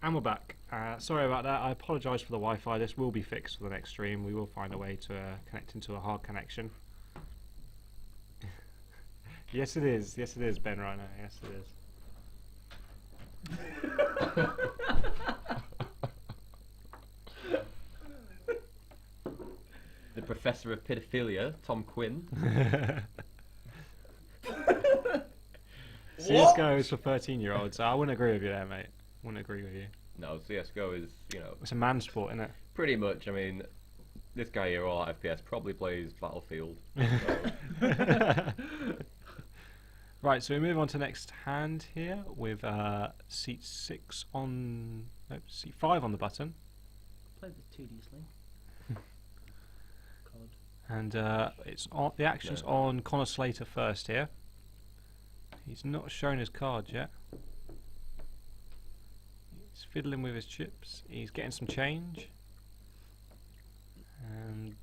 And we're back. Sorry about that. I apologise for the Wi-Fi. This will be fixed for the next stream. We will find a way to connect into a hard connection. Yes, it is. Yes, it is, Ben, right now. Yes, it is. The Professor of Pedophilia, Tom Quinn. CSGO is for 13-year-olds. So I wouldn't agree with you there, mate. Wouldn't agree with you. No, CSGO is, you know... It's a man sport, isn't it? Pretty much, I mean... This guy here, all FPS, probably plays Battlefield. Right, so we move on to next hand here with seat 6 on... No, seat 5 on the button. Played this tediously. God. And it's on, the action's on Connor Slater first here. He's not shown his cards yet. He's fiddling with his chips. He's getting some change. And...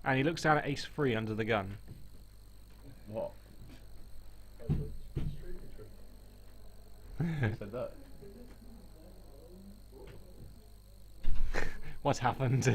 and he looks down at ace 3 under the gun. What? Who said that? What's happened?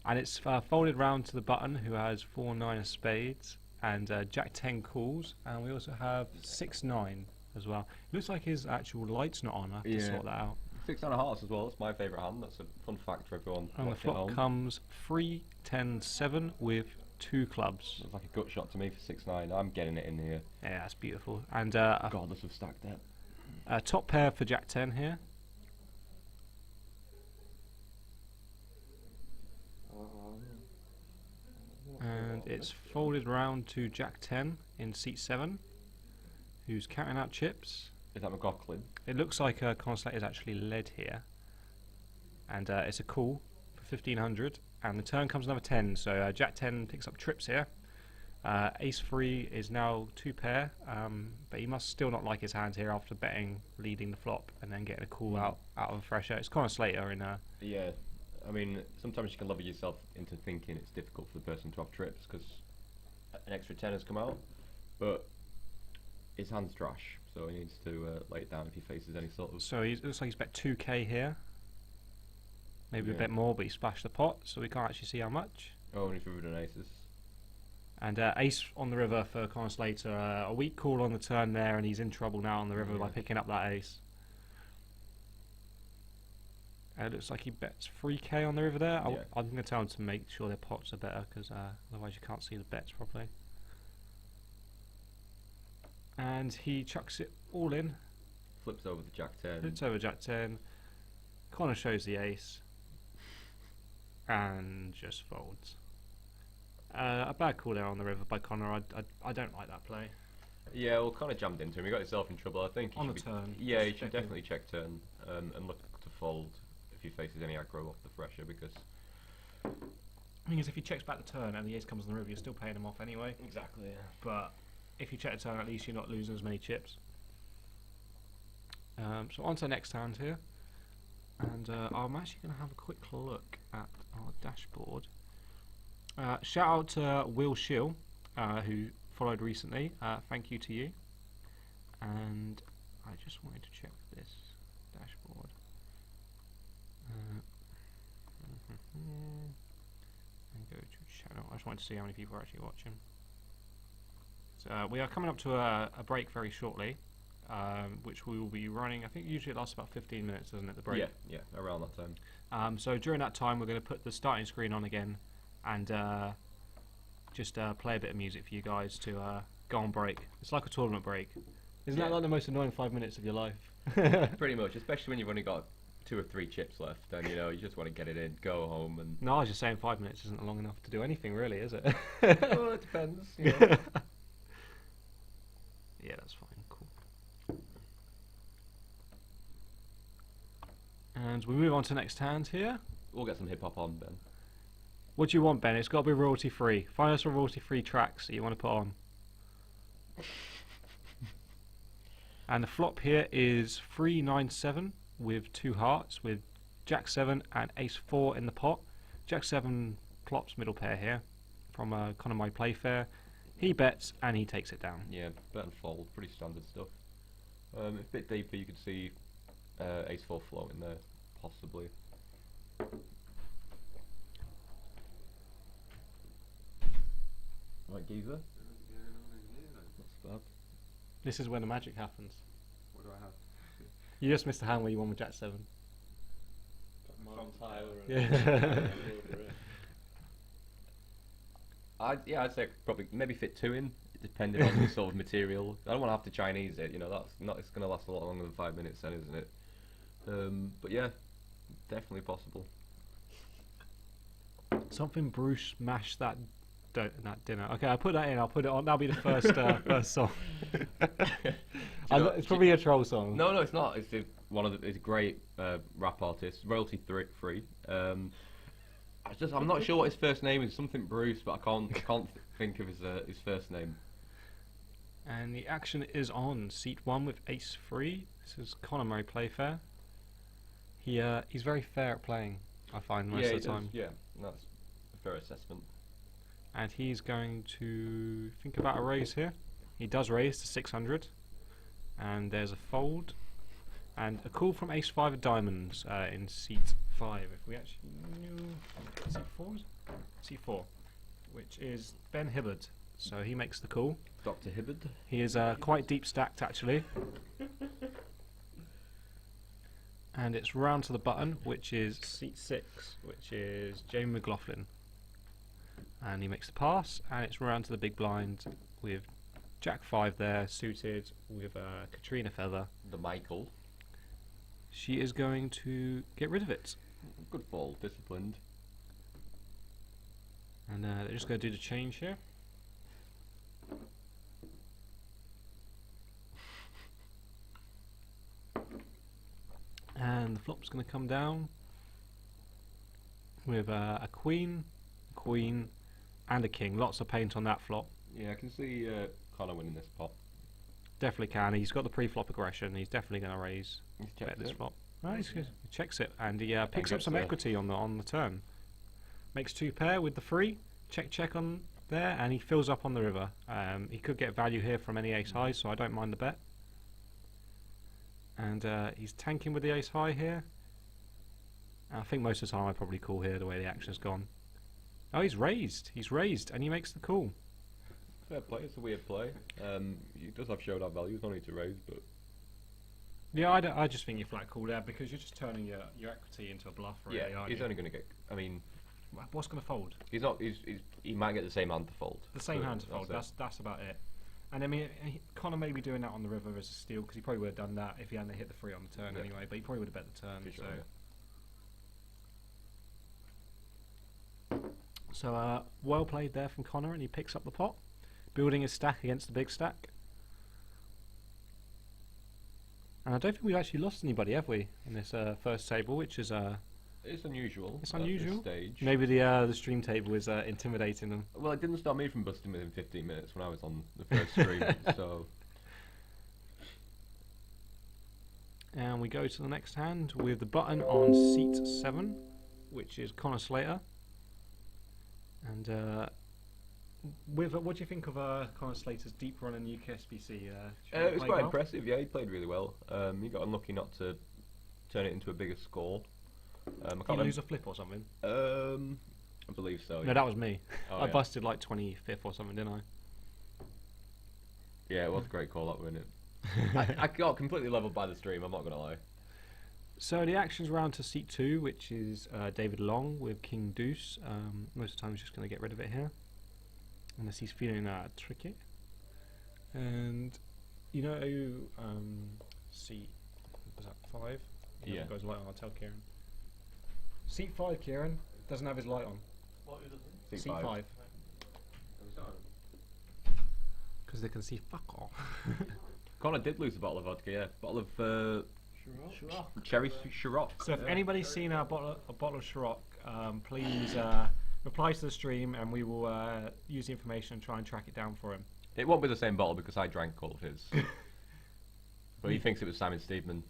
And it's folded round to the button, who has 4-9 of spades, and Jack 10 calls, and we also have 6-9 as well. It looks like his actual light's not on. I have to sort that out. 6 on a hearts as well. That's my favourite hand. That's a fun fact for everyone. And the flop comes 3-10-7 with 2 clubs. Looks like a gut shot to me for 6-9. I'm getting it in here. Yeah, that's beautiful. And regardless of stack depth. Top pair for Jack 10 here. And it's folded round to Jack 10 in seat 7, who's counting out chips. Is that McLaughlin? It looks like Connor Slater is actually led here. And it's a call for 1500. And the turn comes another 10, so Jack 10 picks up trips here. Ace 3 is now 2 pair, but he must still not like his hand here after betting, leading the flop, and then getting a call out of a fresher. It's Connor Slater in Yeah. I mean, sometimes you can level yourself into thinking it's difficult for the person to have trips because an extra 10 has come out, but his hand's trash, so he needs to lay it down if he faces any sort of... So it looks like he's bet 2k here. Maybe a bit more, but he splashed the pot, so we can't actually see how much. Oh, and he's rivered an aces. And ace on the river for Connor Slater. A weak call on the turn there, and he's in trouble now on the river by picking up that ace. It looks like he bets 3k on the river there. I'm going to tell him to make sure their pots are better, because otherwise you can't see the bets properly. And he chucks it all in. Flips over the Jack 10. Flips over Jack 10. Connor shows the ace. And just folds. A bad call there on the river by Connor. I don't like that play. Yeah, well, Connor jammed into him. He got himself in trouble. I think he on the should turn. Yeah, he should definitely check turn and look to fold if he faces any aggro off the fresher, because... I mean, if he checks back the turn and the ace comes on the river, you're still paying him off anyway. Exactly, yeah. But if you check the turn, at least you're not losing as many chips. So on to the next hand here. And I'm actually going to have a quick look at our dashboard. Shout out to Will Shill, who followed recently. Thank you to you. And I just wanted to check this dashboard. And go to channel. I just wanted to see how many people are actually watching. So we are coming up to a break very shortly, which we will be running. I think usually it lasts about 15 minutes, doesn't it, the break? Yeah, around that time. So during that time, we're going to put the starting screen on again and just play a bit of music for you guys to go on break. It's like a tournament break. Isn't that like the most annoying 5 minutes of your life? Pretty much, especially when you've only got 2 or 3 chips left, and you know you just want to get it in, go home, and... No, I was just saying 5 minutes isn't long enough to do anything, really, is it? Well, it depends. You know. Yeah, that's fine. Cool. And we move on to next hand here. We'll get some hip hop on, Ben. What do you want, Ben? It's got to be royalty free. Find us some royalty free tracks that you want to put on. And the flop here is 3-9-7 with 2 hearts, with Jack 7 and Ace 4 in the pot. Jack 7 plops middle pair here from Connor My Playfair. He bets and he takes it down. Yeah, bet and fold, pretty standard stuff. If a bit deeper, you could see ace-4 floating there, possibly. Right, Geezer. That's bad. This is when the magic happens. What do I have? You just missed the hand where you won with Jack 7. From Tyler. Yeah. I'd say probably maybe fit 2 in, depending on the sort of material. I don't want to have to Chinese it, you know. That's not. It's going to last a lot longer than 5 minutes, then, isn't it? But yeah, definitely possible. Something Bruce mashed that dinner. Okay, I'll put that in. I'll put it on. That'll be the first first song. It's probably a troll song. No, it's not. It's it's a great rap artist, royalty free. I'm not sure what his first name is. Something Bruce, but I can't think of his first name. And the action is on seat 1 with ace 3. This is Connor My Playfair. He's very fair at playing, I find, most of the time. Yeah, that's a fair assessment. And he's going to think about a raise here. He does raise to 600. And there's a fold. And a call from ace 5 of diamonds in seat 5. If we actually knew... Seat 4? Seat 4. Which is Ben Hibbard. So he makes the call. Dr. Hibbard. He is quite deep stacked, actually. And it's round to the button, which is seat 6, which is Jamie McLaughlin. And he makes the pass, and it's round to the big blind with Jack 5 there, suited with Katrina Feather. The Michael. She is going to get rid of it. Good ball, disciplined. And they're just going to do the change here. And the flop's going to come down with a queen, and a king. Lots of paint on that flop. Yeah, I can see Connor winning this pot. Definitely can. He's got the pre-flop aggression. He's definitely going to raise. He's Bet checked this it. flop. No, he checks it, and he picks up gets some the- equity on the turn. Makes 2 pair with the 3. Check on there, and he fills up on the river. He could get value here from any ace high, so I don't mind the bet. And he's tanking with the ace high here. I think most of the time I probably call here the way the action's gone. Oh, he's raised, and he makes the call. Fair play, it's a weird play. He does have showdown value, no need to raise, but... Yeah, I just think you flat call there because you're just turning your equity into a bluff, really, yeah, aren't he's you? only going to get... I mean, What's going to fold? he's not... he might get the same hand to fold. The same So hand to fold. it. That's about it. And I mean, Connor may be doing that on the river as a steal because he probably would have done that if he hadn't hit the 3 on the turn Yeah. anyway. But he probably would have bet the turn. For sure, yeah. So well played there from Connor, and he picks up the pot, building his stack against the big stack. And I don't think we've actually lost anybody, have we, in this first table, which is It's unusual. It's at this unusual. stage. maybe the stream table is intimidating them. Well, it didn't stop me from busting within 15 minutes when I was on the first stream, so... And we go to the next hand with the button on seat 7, which is Connor Slater. And what do you think of Connor Slater's deep run in UK SBC? It was quite impressive, yeah, he played really well. He got unlucky not to turn it into a bigger score. I Did can't he lose a flip or something? I believe so. No, that was me. Oh, I yeah. busted like 25th or something, didn't I? Yeah, it was a great call, that wasn't it? I got completely leveled by the stream, I'm not going to lie. So the action's round to seat 2, which is David Long with King Deuce. Most of the time he's just going to get rid of it here, unless he's feeling tricky. And you know, seat was that 5? Yeah. Goes light on. I'll tell Kieran. Seat 5, Kieran doesn't have his light on. What is it? Seat 5. Because they can see fuck off. Connor did lose a bottle of vodka, yeah. Bottle of cherry Ciroc. So if anybody's seen a bottle of Ciroc, please reply to the stream, and we will use the information and try and track it down for him. It won't be the same bottle because I drank all of his. But he thinks it was Simon Steedman.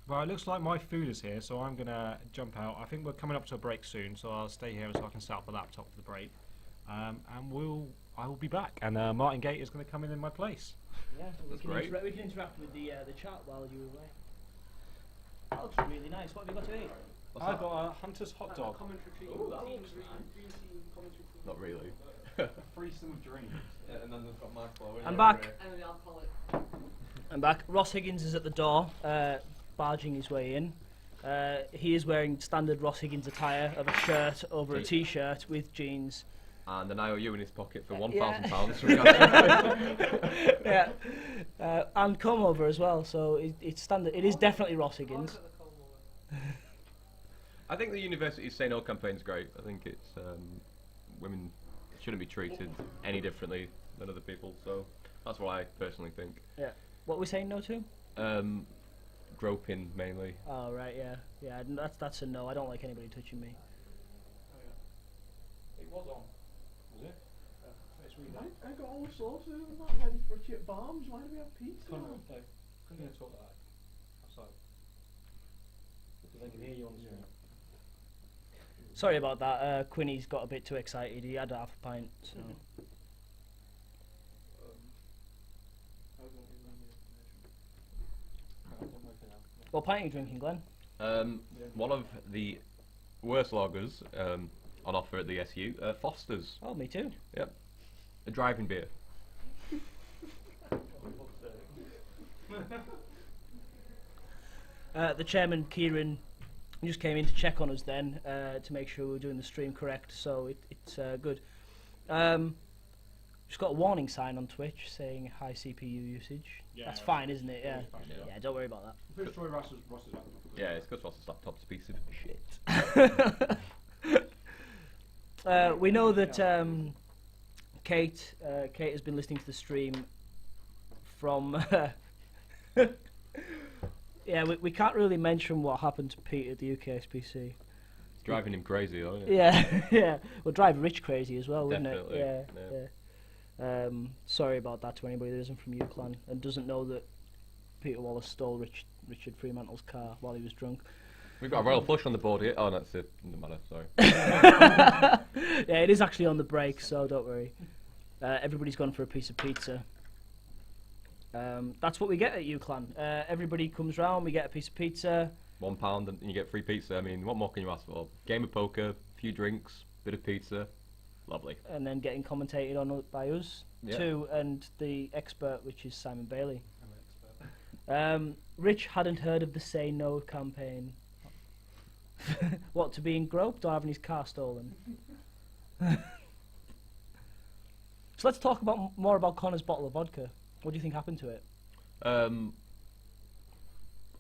Well, it looks like my food is here, so I'm gonna jump out. I think we're coming up to a break soon, so I'll stay here so I can set up the laptop for the break. And I will be back. And Martin Gate is going to come in my place. Yeah, so That's great. we can interact with the chat while you're away. That looks really nice. What have you got to eat? I've got a Hunter's hot dog. Not really. Threesome of dreams. And then they've got my flow. I'm back. I'm back. Ross Higgins is at the door, barging his way in. He is wearing standard Ross Higgins attire of a shirt over a t-shirt with jeans. And an IOU in his pocket for Yeah. £1,000. Yeah, and comb over as well. So it's standard. It is definitely Ross Higgins. I think the university's Say No campaign is great. I think it's women shouldn't be treated any differently than other people. So that's what I personally think. Yeah. What are we saying no to? Groping mainly. Oh right, yeah. That's a no. I don't like anybody touching me. It was on. Was it? It's really nice. I got all sorts of them that ready for chip bombs. Why do we have pizza? Come on, Dave. I'm going to talk like that outside. Because they can hear you on the stream. Sorry about that. Quinny's got a bit too excited. He had half a pint. So. What pint are you drinking, Glenn? One of the worst lagers on offer at the SU, Foster's. Oh, me too. Yep. A driving beer. The chairman, Kieran, just came in to check on us then to make sure we were doing the stream correct, so it's good. Just got a warning sign on Twitch saying high CPU usage. Yeah, That's fine, isn't it? Yeah. Fine, Yeah, don't worry about that. First Troy Ross's laptop. Yeah, it's because Foster's laptop's a piece of shit. We know that Kate has been listening to the stream from. Yeah, we can't really mention what happened to Pete at the UKSPC. It's driving him crazy, though, isn't it? Yeah, yeah. Well, drive Rich crazy as well, wouldn't Definitely, it? Yeah. Sorry about that to anybody that isn't from Uclan and doesn't know that Peter Wallace stole Richard Fremantle's car while he was drunk. We've got a royal flush on the board here. Oh, no, that's it. Doesn't matter, sorry. Yeah, it is actually on the break, so don't worry. Everybody's gone for a piece of pizza. That's what we get at Uclan. Everybody comes round, we get a piece of pizza. £1 and you get free pizza. I mean, what more can you ask for? Game of poker, a few drinks, bit of pizza. Lovely. And then getting commentated on by us, Yeah. too, and the expert, which is Simon Bailey. Rich hadn't heard of the Say No campaign. What, to being groped or having his car stolen? So let's talk more about Connor's bottle of vodka. What do you think happened to it?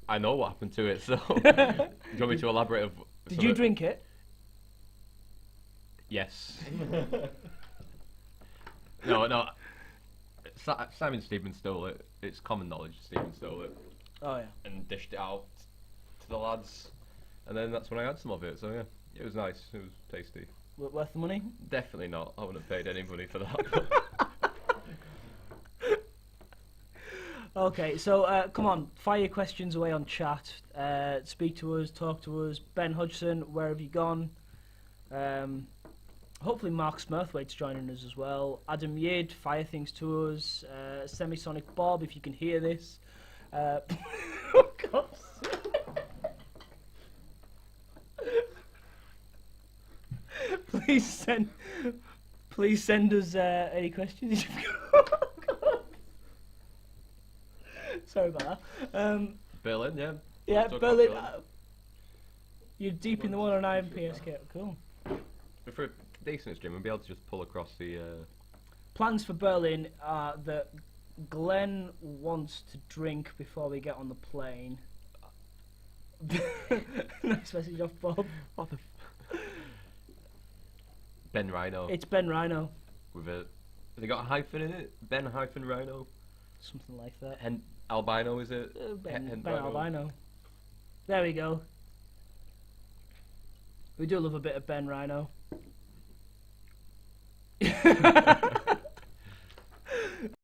I know what happened to it, so do you want me to elaborate? Did you drink it? Yes. No. Simon Stevens stole it. It's common knowledge Stephen stole it Oh yeah. and dished it out to the lads, and then that's when I had some of it. So yeah, it was nice. It was tasty. Worth the money? Definitely not. I wouldn't have paid any money for that. Okay, so come on, fire your questions away on chat. Speak to us, talk to us. Ben Hodgson, where have you gone? Hopefully Mark Smurthwaite's joining us as well. Adam Yid, fire things to us. Semisonic Bob, if you can hear this. Oh God. Please send us any questions. Sorry about that. Berlin, yeah. Yeah, Talk about Berlin. Berlin. You're deep in the 109 PSK. Cool. But for a decent stream, we'll be able to just pull across the. Plans for Berlin are that Glenn wants to drink before we get on the plane. Nice message off Bob. What the? Ben Rhino. It's Ben Rhino. With a. Have they got a hyphen in it? Ben hyphen Rhino. Something like that. And albino, is it? Ben Albino. There we go. We do love a bit of Ben Rhino.